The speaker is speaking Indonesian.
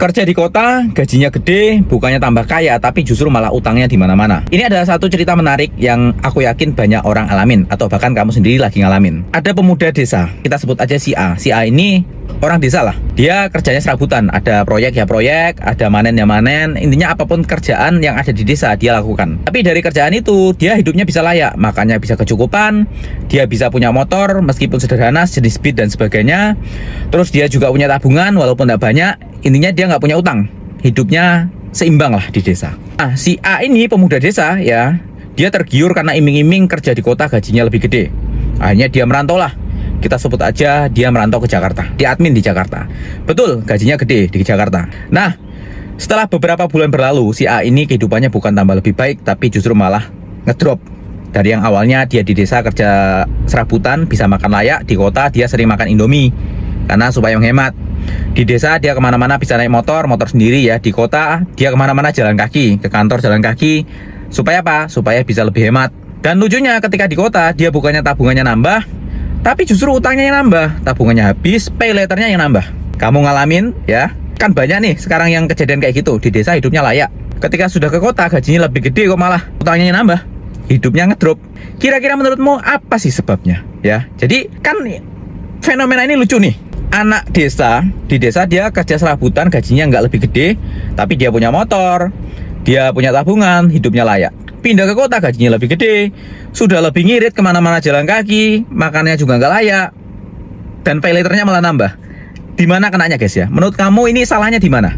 Kerja di kota, gajinya gede, bukannya tambah kaya, tapi justru malah utangnya di mana-mana. Ini adalah satu cerita menarik yang aku yakin banyak orang alamin, atau bahkan kamu sendiri lagi ngalamin. Ada pemuda desa, kita sebut aja si A. Si A ini orang desa lah. Dia kerjanya serabutan, ada proyek ya proyek, ada manen ya manen. Intinya apapun kerjaan yang ada di desa dia lakukan. Tapi dari kerjaan itu dia hidupnya bisa layak, makanya bisa kecukupan. Dia bisa punya motor meskipun sederhana, jenis Beat dan sebagainya. Terus dia juga punya tabungan walaupun tidak banyak. Intinya dia nggak punya utang, hidupnya seimbang lah di desa. Nah, si A ini pemuda desa ya, dia tergiur karena iming-iming kerja di kota gajinya lebih gede. Akhirnya dia merantau lah. Kita sebut aja dia merantau ke Jakarta, di admin di Jakarta. Betul, gajinya gede di Jakarta. Nah, setelah beberapa bulan berlalu, si A ini kehidupannya bukan tambah lebih baik, tapi justru malah ngedrop. Dari yang awalnya dia di desa kerja serabutan, bisa makan layak, di kota dia sering makan Indomie karena supaya menghemat. Di desa dia kemana-mana bisa naik motor sendiri ya. Di kota dia kemana-mana jalan kaki, ke kantor jalan kaki. Supaya apa? Supaya bisa lebih hemat. Dan lucunya ketika di kota dia bukannya tabungannya nambah, tapi justru utangnya yang nambah. Tabungannya habis, pay letternya yang nambah. Kamu ngalamin ya? Kan banyak nih sekarang yang kejadian kayak gitu. Di desa hidupnya layak, ketika sudah ke kota gajinya lebih gede kok malah utangnya yang nambah, hidupnya ngedrop. Kira-kira menurutmu apa sih sebabnya ya? Jadi kan fenomena ini lucu nih. Anak desa, di desa dia kerja serabutan, gajinya nggak lebih gede, tapi dia punya motor, dia punya tabungan, hidupnya layak. Pindah ke kota, gajinya lebih gede, sudah lebih ngirit kemana-mana jalan kaki, makannya juga nggak layak, dan pay letternya malah nambah. Di mana kenanya guys ya? Menurut kamu ini salahnya di mana?